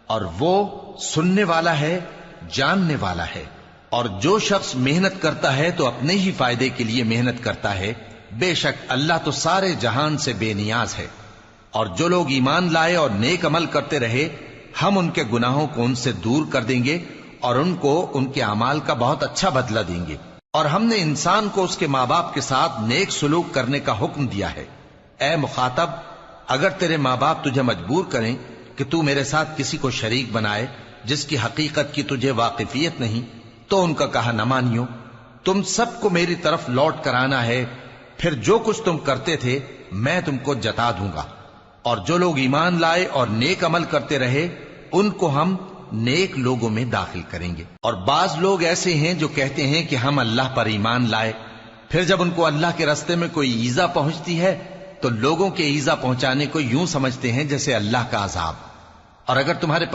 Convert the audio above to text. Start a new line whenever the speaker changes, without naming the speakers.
اور وہ سننے والا ہے، جاننے والا ہے۔ اور جو شخص محنت کرتا ہے تو اپنے ہی فائدے کے لیے محنت کرتا ہے، بے شک اللہ تو سارے جہان سے بے نیاز ہے۔ اور جو لوگ ایمان لائے اور نیک عمل کرتے رہے، ہم ان کے گناہوں کو ان سے دور کر دیں گے اور ان کو ان کے اعمال کا بہت اچھا بدلہ دیں گے۔ اور ہم نے انسان کو اس کے ماں باپ کے ساتھ نیک سلوک کرنے کا حکم دیا ہے۔ اے مخاطب، اگر تیرے ماں باپ تجھے مجبور کریں کہ تو میرے ساتھ کسی کو شریک بنائے جس کی حقیقت کی تجھے واقفیت نہیں، تو ان کا کہا نہ مانیو۔ تم سب کو میری طرف لوٹ کر آنا ہے، پھر جو کچھ تم کرتے تھے میں تم کو جتا دوں گا۔ اور جو لوگ ایمان لائے اور نیک عمل کرتے رہے، ان کو ہم نیک لوگوں میں داخل کریں گے۔ اور بعض لوگ ایسے ہیں جو کہتے ہیں کہ ہم اللہ پر ایمان لائے، پھر جب ان کو اللہ کے رستے میں کوئی ایذا پہنچتی ہے تو لوگوں کے ایذا پہنچانے کو یوں سمجھتے ہیں جیسے اللہ کا عذاب۔ اور اگر تمہارے